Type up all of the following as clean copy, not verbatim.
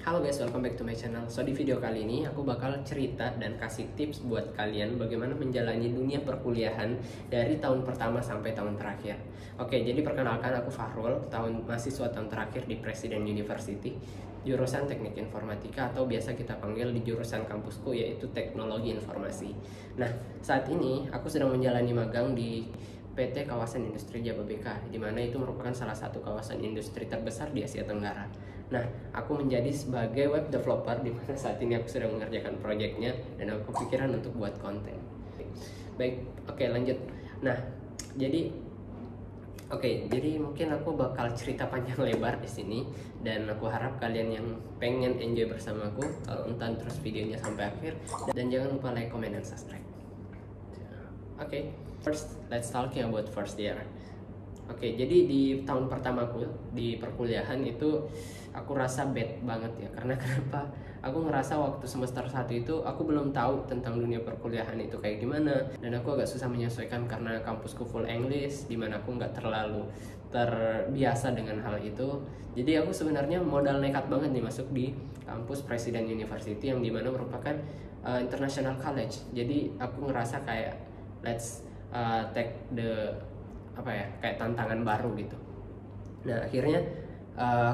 Halo guys, welcome back to my channel. So di video kali ini aku bakal cerita dan kasih tips buat kalian bagaimana menjalani dunia perkuliahan dari tahun pertama sampai tahun terakhir. Oke, jadi perkenalkan aku Fahrul, mahasiswa tahun terakhir di Presiden University, jurusan Teknik Informatika atau biasa kita panggil di jurusan kampusku yaitu Teknologi Informasi. Nah, saat ini aku sedang menjalani magang di PT Kawasan Industri Jababeka, di mana itu merupakan salah satu kawasan industri terbesar di Asia Tenggara. Nah, aku menjadi sebagai web developer di mana saat ini aku sedang mengerjakan proyeknya dan aku kepikiran untuk buat konten. Baik, oke lanjut. Nah, jadi mungkin aku bakal cerita panjang lebar di sini dan aku harap kalian yang pengen enjoy bersamaku tonton terus videonya sampai akhir dan jangan lupa like, comment, dan subscribe. Oke, first let's talking about first year. Oke, jadi di tahun pertamaku di perkuliahan itu aku rasa bad banget ya. Karena kenapa? Aku ngerasa waktu semester 1 itu aku belum tahu tentang dunia perkuliahan itu kayak gimana. Dan aku agak susah menyesuaikan karena kampusku full English, dimana aku nggak terlalu terbiasa dengan hal itu. Jadi aku sebenarnya modal nekat banget nih masuk di kampus Presiden University yang dimana merupakan international college. Jadi aku ngerasa kayak let's take the kayak tantangan baru gitu. Nah, akhirnya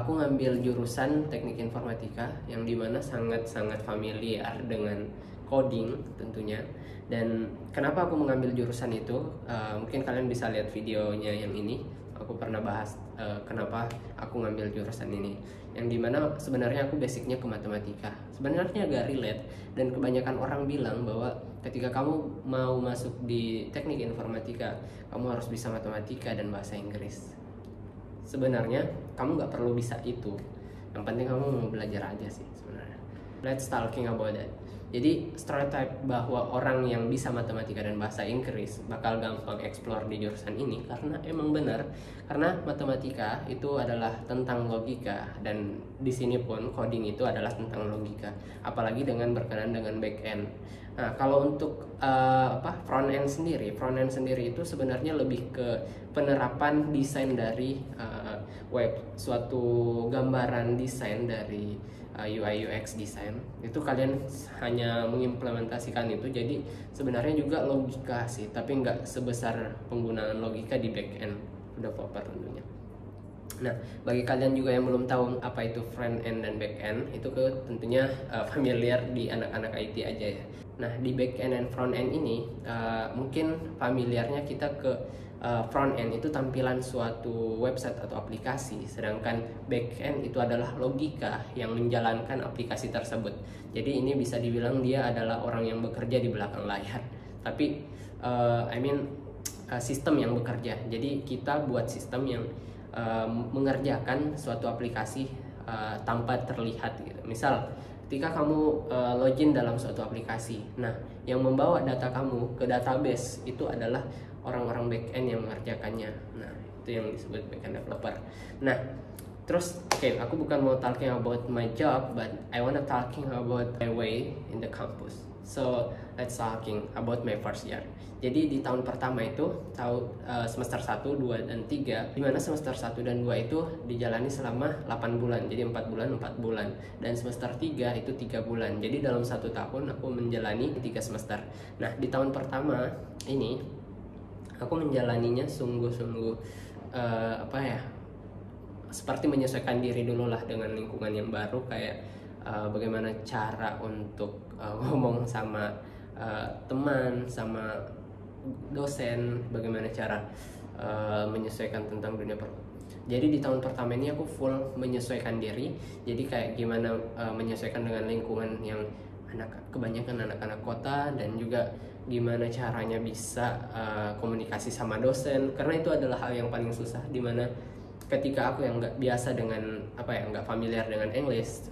aku ngambil jurusan Teknik Informatika yang dimana sangat-sangat familiar dengan coding tentunya. Dan kenapa aku mengambil jurusan itu? Mungkin kalian bisa lihat videonya yang ini. Aku pernah bahas kenapa aku ngambil jurusan ini. Yang dimana sebenarnya aku basicnya ke matematika. Sebenarnya agak relate dan kebanyakan orang bilang bahwa ketika kamu mau masuk di teknik informatika, kamu harus bisa matematika dan bahasa Inggris. Sebenarnya kamu nggak perlu bisa itu. Yang penting kamu mau belajar aja sih sebenarnya. Let's talking about that. Jadi stereotype bahwa orang yang bisa matematika dan bahasa Inggris bakal gampang explore di jurusan ini karena emang benar. Karena matematika itu adalah tentang logika dan di sini pun coding itu adalah tentang logika. Apalagi dengan berkenaan dengan back end. Nah, kalau untuk front end sendiri itu sebenarnya lebih ke penerapan desain dari web, suatu gambaran desain dari UI UX design itu kalian hanya mengimplementasikan itu. Jadi sebenarnya juga logika sih, tapi nggak sebesar penggunaan logika di back end developer tentunya. Nah, bagi kalian juga yang belum tahu apa itu front end dan back end, itu tentunya familiar di anak-anak IT aja ya. Nah, di back end dan front end ini mungkin familiarnya kita ke front end itu tampilan suatu website atau aplikasi, sedangkan back end itu adalah logika yang menjalankan aplikasi tersebut. Jadi ini bisa dibilang dia adalah orang yang bekerja di belakang layar, tapi sistem yang bekerja. Jadi kita buat sistem yang mengerjakan suatu aplikasi tanpa terlihat gitu. Misal ketika kamu login dalam suatu aplikasi, nah yang membawa data kamu ke database itu adalah orang-orang back end yang mengerjakannya. Nah, itu yang disebut back end developer. Nah, terus aku bukan mau talking about my job, but I wanna talking about my way in the campus. So, let's talking about my first year. Jadi di tahun pertama itu, semester 1, 2, dan 3, dimana semester 1 dan 2 itu dijalani selama 8 bulan, jadi 4 bulan, dan semester 3 itu 3 bulan. Jadi dalam 1 tahun aku menjalani 3 semester. Nah, di tahun pertama ini, aku menjalaninya sungguh-sungguh seperti menyesuaikan diri dulu lah dengan lingkungan yang baru, kayak bagaimana cara untuk ngomong sama teman, sama dosen, bagaimana cara menyesuaikan tentang dunia Jadi di tahun pertama ini aku full menyesuaikan diri. Jadi kayak gimana menyesuaikan dengan lingkungan yang kebanyakan anak-anak kota, dan juga gimana caranya bisa komunikasi sama dosen, karena itu adalah hal yang paling susah, dimana ketika aku yang nggak biasa dengan nggak familiar dengan English,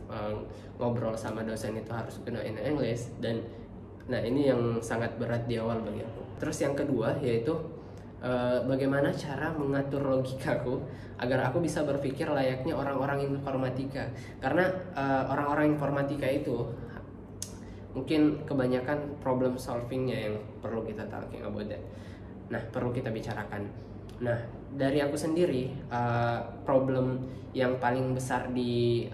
ngobrol sama dosen itu harus gunain English, dan nah ini yang sangat berat di awal bagi aku. Terus yang kedua yaitu bagaimana cara mengatur logikaku agar aku bisa berpikir layaknya orang-orang informatika, karena orang-orang informatika itu mungkin kebanyakan problem solvingnya yang perlu kita talking about that. Nah, perlu kita bicarakan. Nah, dari aku sendiri, problem yang paling besar di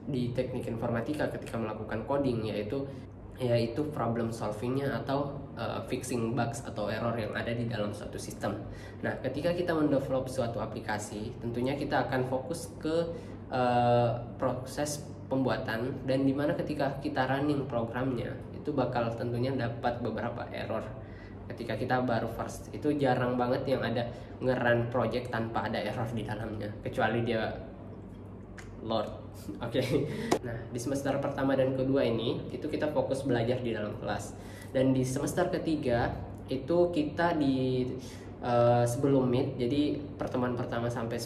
di teknik informatika ketika melakukan coding, yaitu problem solvingnya atau fixing bugs atau error yang ada di dalam suatu sistem. Nah, ketika kita mendevelop suatu aplikasi, tentunya kita akan fokus ke proses pembuatan, dan dimana ketika kita running programnya itu bakal tentunya dapat beberapa error. Ketika kita baru first, itu jarang banget yang ada nge-run project tanpa ada error di dalamnya, kecuali dia Lord. Oke. Nah, di semester pertama dan kedua ini itu kita fokus belajar di dalam kelas. Dan di semester ketiga itu kita sebelum mid, jadi pertemuan pertama sampai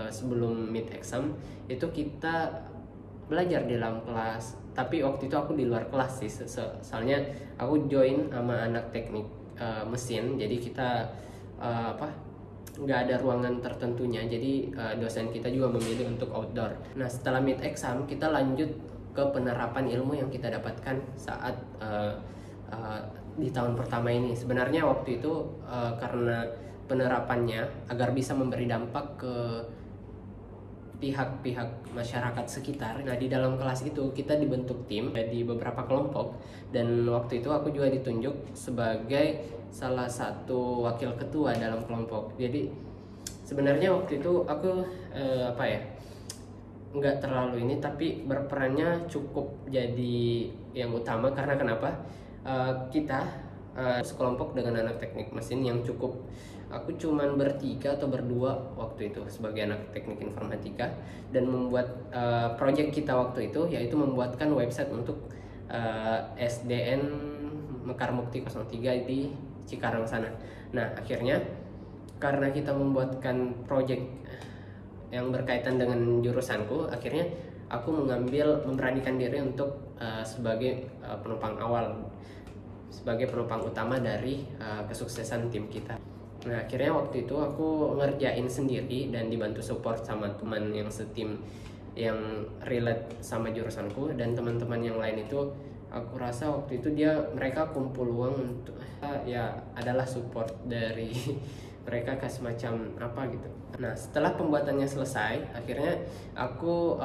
sebelum mid exam itu kita belajar di dalam kelas. Tapi waktu itu aku di luar kelas sih, soalnya aku join sama anak teknik mesin. Jadi kita nggak ada ruangan tertentunya, jadi dosen kita juga memilih untuk outdoor. Nah, setelah mid exam kita lanjut ke penerapan ilmu yang kita dapatkan saat di tahun pertama ini. Sebenarnya waktu itu karena penerapannya agar bisa memberi dampak ke pihak-pihak masyarakat sekitar. Nah, di dalam kelas itu kita dibentuk tim di beberapa kelompok, dan waktu itu aku juga ditunjuk sebagai salah satu wakil ketua dalam kelompok. Jadi sebenarnya waktu itu aku nggak terlalu ini, tapi berperannya cukup jadi yang utama. Karena kenapa? Kita sekelompok dengan anak teknik mesin yang aku cuman bertiga atau berdua waktu itu sebagai anak teknik informatika, dan membuat project kita waktu itu yaitu membuatkan website untuk SDN Mekar Mukti 03 di Cikarang sana. Nah, akhirnya karena kita membuatkan project yang berkaitan dengan jurusanku, akhirnya aku memberanikan diri untuk sebagai penumpang awal, sebagai penumpang utama dari kesuksesan tim kita. Nah, akhirnya waktu itu aku ngerjain sendiri dan dibantu support sama teman yang setim yang relate sama jurusanku, dan teman-teman yang lain itu aku rasa waktu itu mereka kumpul uang untuk adalah support dari mereka, kayak semacam apa gitu. Nah, setelah pembuatannya selesai, akhirnya aku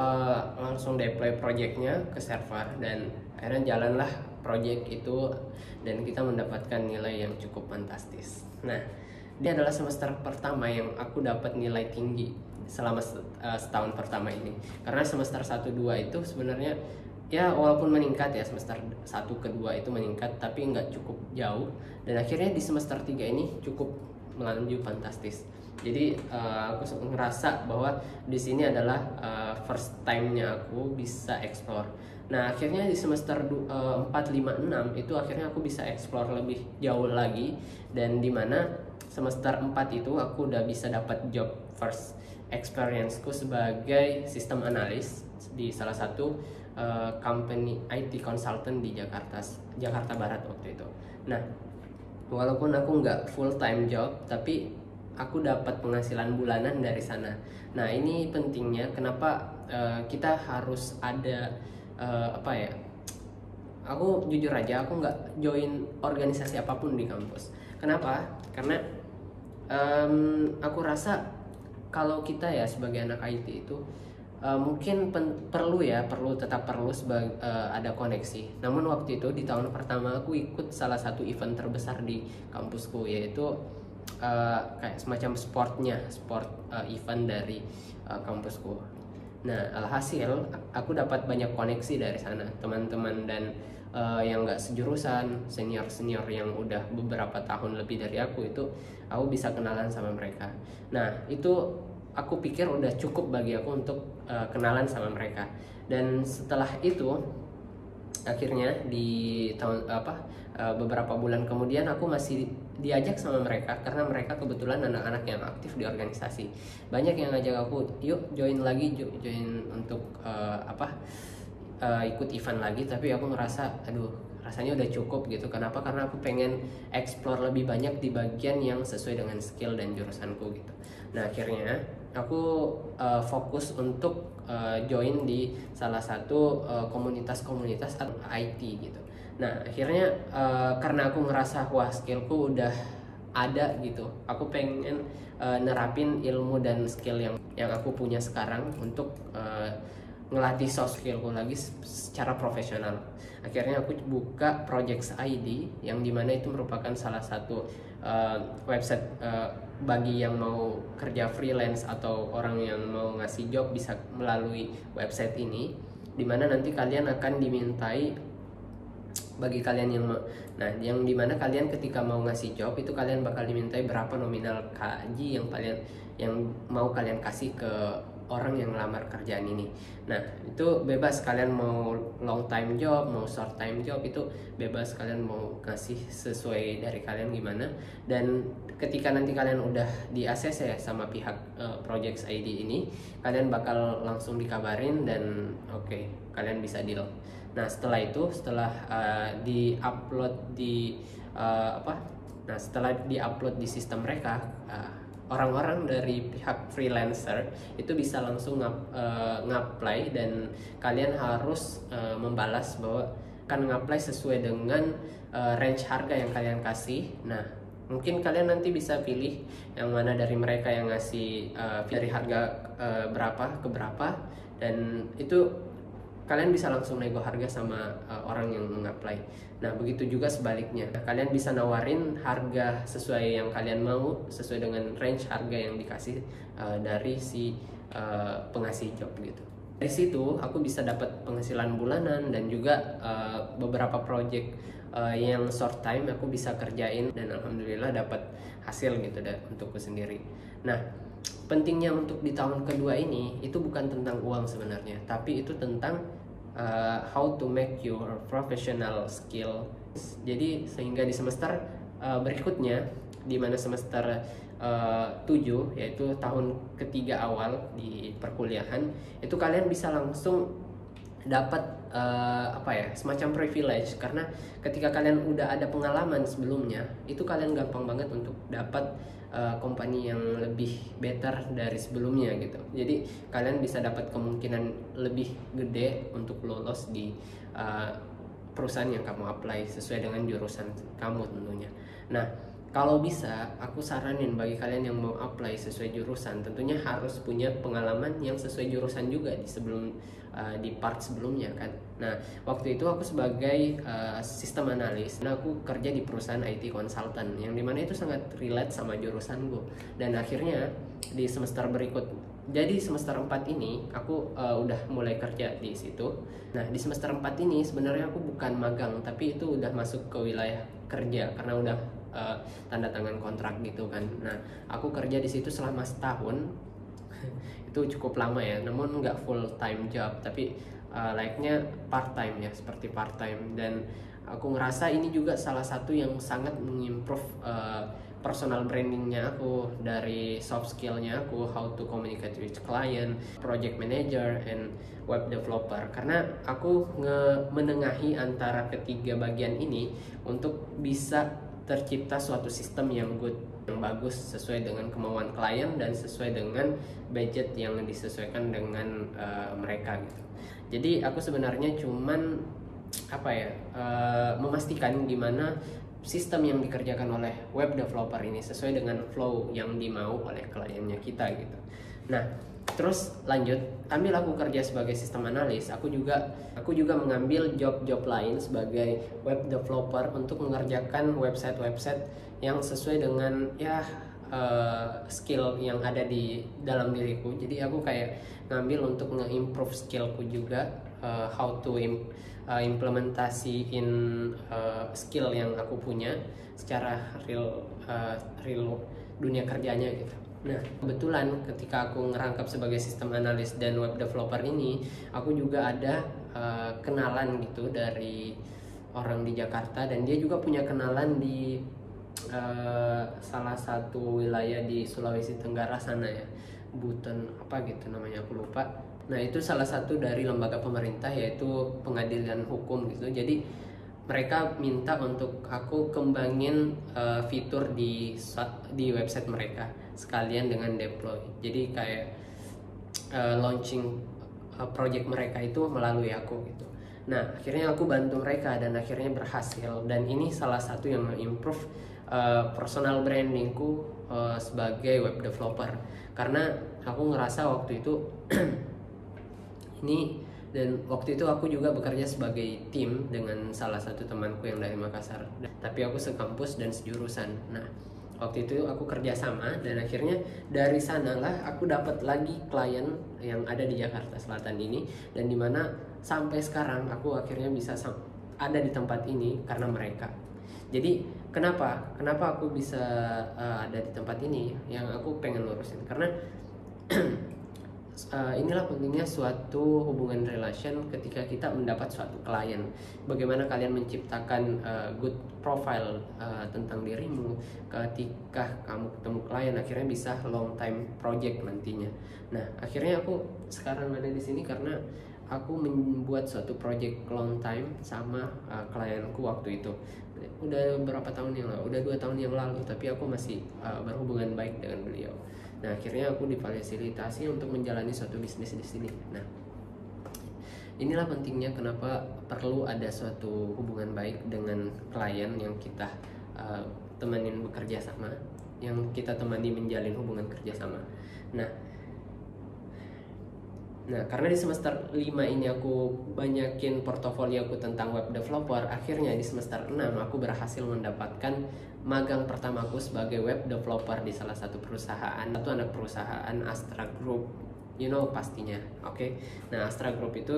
langsung deploy projectnya ke server, dan akhirnya jalanlah project itu, dan kita mendapatkan nilai yang cukup fantastis. Nah, ini adalah semester pertama yang aku dapat nilai tinggi selama setahun pertama ini. Karena semester 1-2 itu sebenarnya walaupun meningkat semester 1 ke 2 itu meningkat, tapi nggak cukup jauh. Dan akhirnya di semester 3 ini cukup melaju fantastis. Jadi aku ngerasa bahwa di sini adalah first time-nya aku bisa explore. Nah, akhirnya di semester 4, 5, 6 itu akhirnya aku bisa explore lebih jauh lagi, dan dimana semester 4 itu aku udah bisa dapat job first experience-ku sebagai sistem analis di salah satu company IT consultant di Jakarta Barat waktu itu. Nah, walaupun aku nggak full time job, tapi aku dapat penghasilan bulanan dari sana. Nah, ini pentingnya kenapa kita harus ada aku jujur aja aku nggak join organisasi apapun di kampus. Kenapa? Karena aku rasa kalau kita sebagai anak IT itu mungkin tetap perlu ada koneksi. Namun waktu itu di tahun pertama aku ikut salah satu event terbesar di kampusku, yaitu kayak semacam sport event dari kampusku. Nah, alhasil aku dapat banyak koneksi dari sana, teman-teman dan yang nggak sejurusan, senior yang udah beberapa tahun lebih dari aku bisa kenalan sama mereka. Nah, itu aku pikir udah cukup bagi aku untuk kenalan sama mereka. Dan setelah itu akhirnya di beberapa bulan kemudian aku masih diajak sama mereka, karena mereka kebetulan anak-anak yang aktif di organisasi. Banyak yang ngajak aku, yuk join untuk ikut event lagi, tapi aku ngerasa rasanya udah cukup gitu. Kenapa? Karena aku pengen explore lebih banyak di bagian yang sesuai dengan skill dan jurusanku gitu. Nah, akhirnya aku fokus untuk join di salah satu komunitas IT gitu. Nah, akhirnya karena aku ngerasa skillku udah ada gitu, aku pengen nerapin ilmu dan skill yang aku punya sekarang untuk ngelatih soft skillku lagi secara profesional. Akhirnya aku buka Projects ID yang dimana itu merupakan salah satu website bagi yang mau kerja freelance atau orang yang mau ngasih job bisa melalui website ini, dimana nanti kalian akan dimintai bagi kalian yang dimana kalian ketika mau ngasih job itu kalian bakal dimintai berapa nominal gaji yang mau kalian kasih ke orang yang ngelamar kerjaan ini. Nah itu bebas, kalian mau long time job, mau short time job, itu bebas, kalian mau kasih sesuai dari kalian gimana. Dan ketika nanti kalian udah di ACC ya sama pihak Projects ID ini, kalian bakal langsung dikabarin dan oke, kalian bisa deal. Nah setelah itu, setelah di-upload di setelah di-upload di sistem mereka, orang-orang dari pihak freelancer itu bisa langsung ngapply, dan kalian harus membalas bahwa kan ngapply sesuai dengan range harga yang kalian kasih. Nah mungkin kalian nanti bisa pilih yang mana dari mereka yang ngasih dari harga berapa ke berapa, dan itu kalian bisa langsung nego harga sama orang yang mengapply. Nah begitu juga sebaliknya, kalian bisa nawarin harga sesuai yang kalian mau, sesuai dengan range harga yang dikasih dari si pengasih job gitu. Dari situ aku bisa dapat penghasilan bulanan, dan juga beberapa project yang short time aku bisa kerjain, dan alhamdulillah dapat hasil gitu untukku sendiri. Nah pentingnya untuk di tahun kedua ini itu bukan tentang uang sebenarnya, tapi itu tentang how to make your professional skill. Jadi sehingga di semester berikutnya, di mana semester 7 yaitu tahun ketiga awal di perkuliahan, itu kalian bisa langsung dapat semacam privilege, karena ketika kalian udah ada pengalaman sebelumnya, itu kalian gampang banget untuk dapat company yang lebih better dari sebelumnya gitu. Jadi kalian bisa dapat kemungkinan lebih gede untuk lolos di perusahaan yang kamu apply sesuai dengan jurusan kamu tentunya. Nah kalau bisa, aku saranin bagi kalian yang mau apply sesuai jurusan, tentunya harus punya pengalaman yang sesuai jurusan juga di part sebelumnya kan. Nah waktu itu aku sebagai sistem analis, nah aku kerja di perusahaan IT consultant yang dimana itu sangat relate sama jurusanku. Dan akhirnya di semester berikut, jadi semester 4 ini aku udah mulai kerja di situ. Nah di semester 4 ini sebenarnya aku bukan magang, tapi itu udah masuk ke wilayah kerja karena udah tanda tangan kontrak gitu kan. Nah aku kerja di situ selama setahun. Itu cukup lama ya, namun nggak full time job, tapi like-nya part time ya, seperti part time. Dan aku ngerasa ini juga salah satu yang sangat mengimprove personal brandingnya aku, dari soft skillnya aku, how to communicate with client, project manager, and web developer. Karena aku menengahi antara ketiga bagian ini untuk bisa tercipta suatu sistem yang good, yang bagus, sesuai dengan kemauan klien dan sesuai dengan budget yang disesuaikan dengan mereka gitu. Jadi aku sebenarnya cuman memastikan gimana sistem yang dikerjakan oleh web developer ini sesuai dengan flow yang dimau oleh kliennya kita gitu. Nah terus lanjut, ambil aku kerja sebagai sistem analis, aku juga mengambil job-job lain sebagai web developer untuk mengerjakan website-website yang sesuai dengan skill yang ada di dalam diriku. Jadi aku kayak ngambil untuk nge-improve skillku juga, how to implementasiin skill yang aku punya secara real dunia kerjanya gitu. Nah kebetulan ketika aku ngerangkap sebagai sistem analis dan web developer ini, aku juga ada kenalan gitu dari orang di Jakarta, dan dia juga punya kenalan di salah satu wilayah di Sulawesi Tenggara sana ya, Buton apa gitu namanya, aku lupa. Nah itu salah satu dari lembaga pemerintah, yaitu pengadilan hukum gitu. Jadi mereka minta untuk aku kembangin fitur di website mereka sekalian dengan deploy. Jadi kayak launching project mereka itu melalui aku gitu. Nah akhirnya aku bantu mereka dan akhirnya berhasil, dan ini salah satu yang improve personal brandingku sebagai web developer, karena aku ngerasa waktu itu ini. Dan waktu itu aku juga bekerja sebagai tim dengan salah satu temanku yang dari Makassar, tapi aku sekampus dan sejurusan. Nah, waktu itu aku kerja sama, dan akhirnya dari sanalah aku dapat lagi klien yang ada di Jakarta Selatan ini, dan dimana sampai sekarang aku akhirnya bisa ada di tempat ini karena mereka. Jadi kenapa aku bisa ada di tempat ini, yang aku pengen lurusin karena inilah pentingnya suatu hubungan relation ketika kita mendapat suatu klien. Bagaimana kalian menciptakan good profile tentang dirimu ketika kamu ketemu klien, akhirnya bisa long time project nantinya. Nah, akhirnya aku sekarang ada di sini karena aku membuat suatu project long time sama klienku waktu itu. Udah berapa tahun yang lalu? Udah 2 tahun yang lalu, tapi aku masih berhubungan baik dengan beliau. Nah, akhirnya aku difasilitasi untuk menjalani suatu bisnis di sini. Nah, inilah pentingnya kenapa perlu ada suatu hubungan baik dengan klien yang kita temenin bekerja sama, yang kita temani menjalin hubungan kerja sama. Nah, karena di semester 5 ini aku banyakin portofolio aku tentang web developer, akhirnya di semester 6 aku berhasil mendapatkan magang pertamaku sebagai web developer di salah satu perusahaan, satu anak perusahaan Astra Group, pastinya. Oke. Nah, Astra Group itu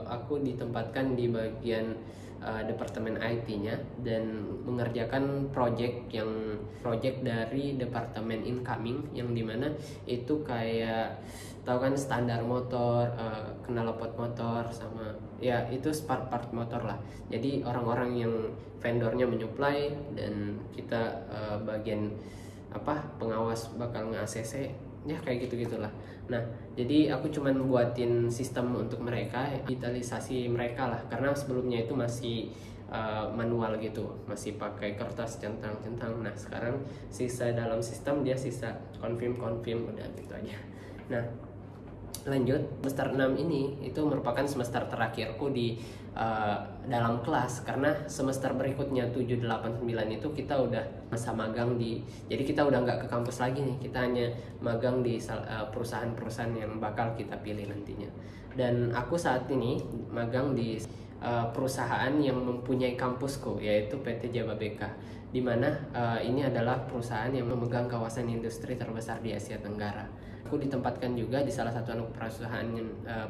aku ditempatkan di bagian departemen IT-nya dan mengerjakan project dari departemen incoming, yang dimana itu kayak tahu kan standar motor, knalpot motor, sama ya itu part motor lah. Jadi orang-orang yang vendornya menyuplai dan kita bagian pengawas bakal nge-ACC, ya kayak gitu-gitulah. Nah, jadi aku cuman buatin sistem untuk mereka, digitalisasi mereka lah, karena sebelumnya itu masih manual gitu, masih pakai kertas centang-centang. Nah, sekarang sisa dalam sistem, dia sisa confirm udah gitu aja. Nah, lanjut, semester 6 ini itu merupakan semester terakhirku di dalam kelas, karena semester berikutnya 7, 8, 9 itu kita udah masa magang jadi kita udah nggak ke kampus lagi nih, kita hanya magang di perusahaan-perusahaan yang bakal kita pilih nantinya. Dan aku saat ini magang di perusahaan yang mempunyai kampusku, yaitu PT Jababeka, di mana ini adalah perusahaan yang memegang kawasan industri terbesar di Asia Tenggara. Aku ditempatkan juga di salah satu anak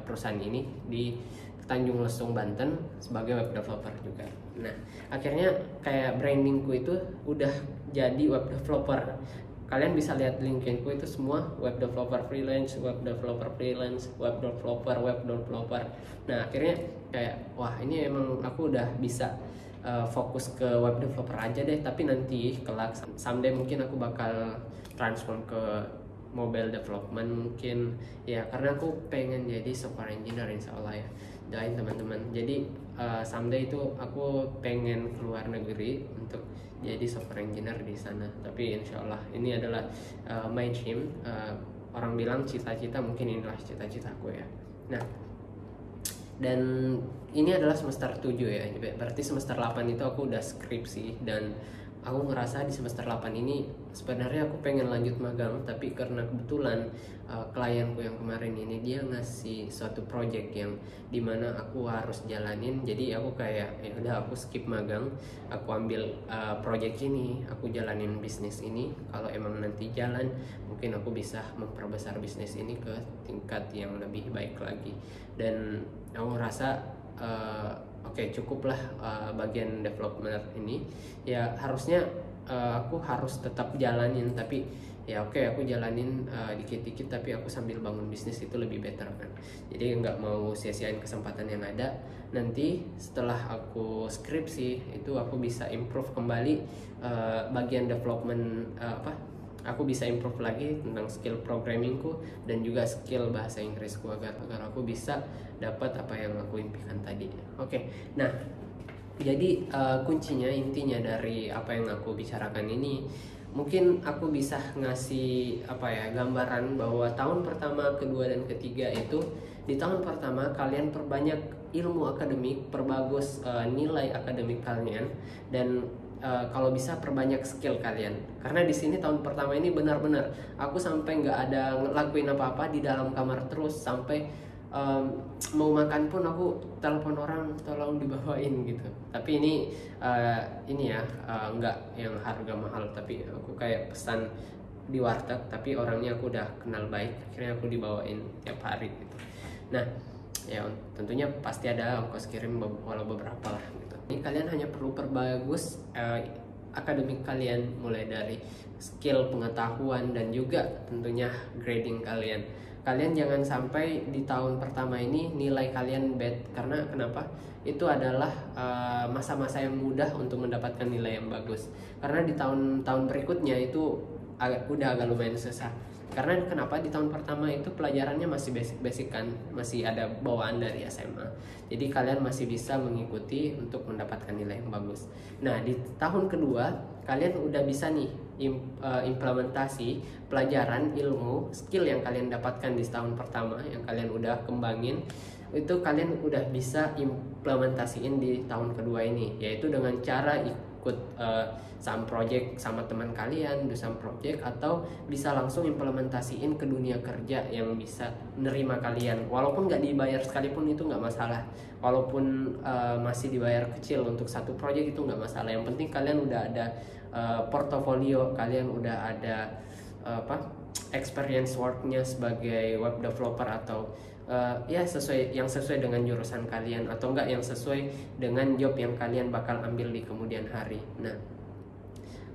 perusahaan ini di Tanjung Lesung, Banten, sebagai web developer juga. Nah, akhirnya kayak brandingku itu udah jadi web developer. Kalian bisa lihat LinkedIn-ku itu semua web developer freelance, web developer freelance, web developer. Nah, akhirnya kayak wah, ini emang aku udah bisa fokus ke web developer aja deh, tapi nanti kelak someday mungkin aku bakal transform ke mobile development mungkin ya, karena aku pengen jadi software engineer, insya Allah ya, doain teman-teman. Jadi someday itu aku pengen keluar negeri untuk jadi software engineer di sana, tapi insya Allah ini adalah my dream. Orang bilang cita-cita, mungkin inilah cita-citaku ya. Nah, dan ini adalah semester 7 ya, berarti semester 8 itu aku udah skripsi, dan aku ngerasa di semester 8 ini sebenarnya aku pengen lanjut magang, tapi karena kebetulan klienku yang kemarin ini dia ngasih suatu project yang dimana aku harus jalanin, jadi aku kayak ya udah, aku skip magang, aku ambil project ini, aku jalanin bisnis ini. Kalau emang nanti jalan, mungkin aku bisa memperbesar bisnis ini ke tingkat yang lebih baik lagi. Dan aku ngerasa Oke, cukuplah bagian development ini. Ya harusnya aku harus tetap jalanin, tapi ya oke, aku jalanin dikit-dikit, tapi aku sambil bangun bisnis, itu lebih better kan. Jadi nggak mau sia-siain kesempatan yang ada. Nanti setelah aku skripsi itu aku bisa improve kembali bagian development aku bisa improve lagi tentang skill programmingku dan juga skill bahasa Inggrisku agar aku bisa dapat apa yang aku impikan tadi. Oke. Nah, jadi kuncinya, intinya dari apa yang aku bicarakan ini, mungkin aku bisa ngasih gambaran bahwa tahun pertama, kedua, dan ketiga itu, di tahun pertama kalian perbanyak ilmu akademik, perbagus nilai akademik kalian, dan kalau bisa perbanyak skill kalian. Karena di sini tahun pertama ini benar-benar aku sampai nggak ada ngelakuin apa-apa, di dalam kamar terus sampai mau makan pun aku telepon orang tolong dibawain gitu. Tapi ini ya nggak yang harga mahal, tapi aku kayak pesan di warteg tapi orangnya aku udah kenal baik, akhirnya aku dibawain tiap hari gitu. Nah ya tentunya pasti ada ongkos kirim walau beberapa lah gitu. Ini kalian hanya perlu perbagus akademik kalian, mulai dari skill, pengetahuan, dan juga tentunya grading kalian. Kalian jangan sampai di tahun pertama ini nilai kalian bad. Karena kenapa? Itu adalah masa-masa yang mudah untuk mendapatkan nilai yang bagus. Karena di tahun-tahun berikutnya itu udah agak lumayan susah. Karena kenapa? Di tahun pertama itu pelajarannya masih basic kan, masih ada bawaan dari SMA. Jadi kalian masih bisa mengikuti untuk mendapatkan nilai yang bagus. Nah di tahun kedua kalian udah bisa nih implementasi pelajaran, ilmu, skill yang kalian dapatkan di tahun pertama yang kalian udah kembangin, itu kalian udah bisa implementasiin di tahun kedua ini, yaitu dengan cara ikut some project sama teman kalian, do some project, atau bisa langsung implementasiin ke dunia kerja yang bisa menerima kalian. Walaupun nggak dibayar sekalipun itu nggak masalah, walaupun masih dibayar kecil untuk satu project itu nggak masalah. Yang penting kalian udah ada portofolio, kalian udah ada experience worknya sebagai web developer, atau ya sesuai dengan jurusan kalian, atau enggak yang sesuai dengan job yang kalian bakal ambil di kemudian hari. Nah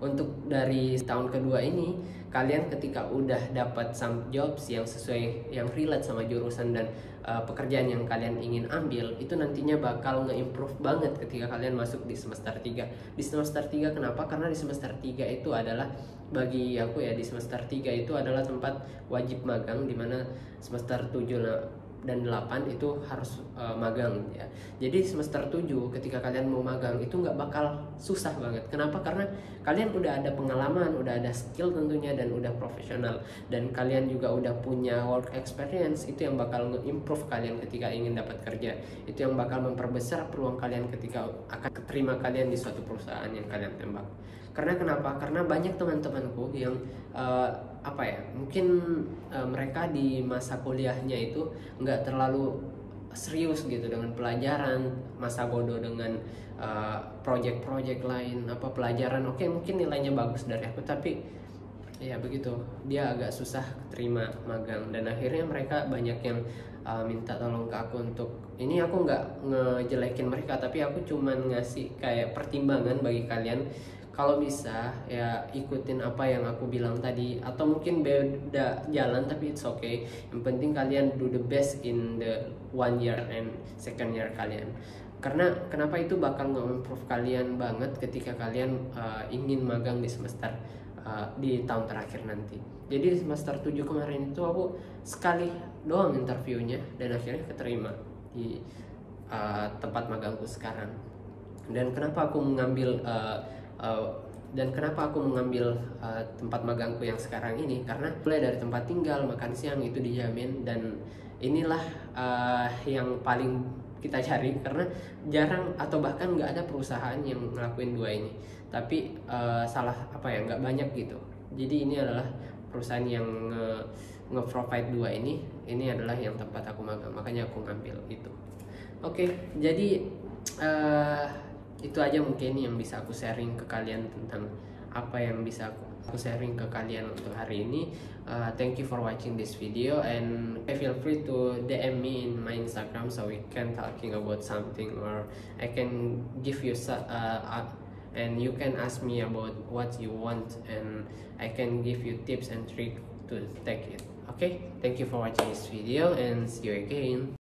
untuk dari tahun kedua ini, kalian ketika udah dapat some jobs yang sesuai, yang relate sama jurusan dan pekerjaan yang kalian ingin ambil, itu nantinya bakal nge-improve banget ketika kalian masuk di semester 3. Di semester 3 kenapa? Karena di semester 3 itu adalah, bagi aku ya, di semester 3 itu adalah tempat wajib magang, dimana semester 7 dan 8 itu harus magang ya. Jadi semester 7 ketika kalian mau magang itu nggak bakal susah banget. Kenapa? Karena kalian udah ada pengalaman, udah ada skill tentunya, dan udah profesional, dan kalian juga udah punya work experience. Itu yang bakal nge-improve kalian ketika ingin dapat kerja. Itu yang bakal memperbesar peluang kalian ketika akan keterima kalian di suatu perusahaan yang kalian tembak. Karena kenapa? Karena banyak teman-temanku yang mungkin mereka di masa kuliahnya itu nggak terlalu serius gitu dengan pelajaran, masa bodoh dengan project-project lain, pelajaran oke, mungkin nilainya bagus dari aku, tapi ya begitu, dia agak susah terima magang, dan akhirnya mereka banyak yang minta tolong ke aku untuk ini. Aku nggak ngejelekin mereka, tapi aku cuman ngasih kayak pertimbangan bagi kalian. Kalau bisa ya ikutin apa yang aku bilang tadi, atau mungkin beda jalan tapi it's okay. Yang penting kalian do the best in the 1 year and 2nd year kalian. Karena kenapa? Itu bakal nge-improve kalian banget ketika kalian ingin magang di semester di tahun terakhir nanti. Jadi semester 7 kemarin itu aku sekali doang interviewnya, dan akhirnya keterima di tempat magangku sekarang. Dan kenapa aku mengambil tempat magangku yang sekarang ini? Karena mulai dari tempat tinggal, makan siang itu dijamin, dan inilah yang paling kita cari, karena jarang atau bahkan nggak ada perusahaan yang ngelakuin dua ini. Tapi nggak banyak gitu. Jadi ini adalah perusahaan yang nge-provide dua ini adalah yang tempat aku magang, makanya aku ngambil itu. Oke, jadi itu aja mungkin yang bisa aku sharing ke kalian tentang apa yang bisa aku sharing ke kalian untuk hari ini. Thank you for watching this video, and feel free to DM me in my Instagram so we can talking about something, or I can give you and you can ask me about what you want, and I can give you tips and tricks to take it. Okay, thank you for watching this video, and see you again.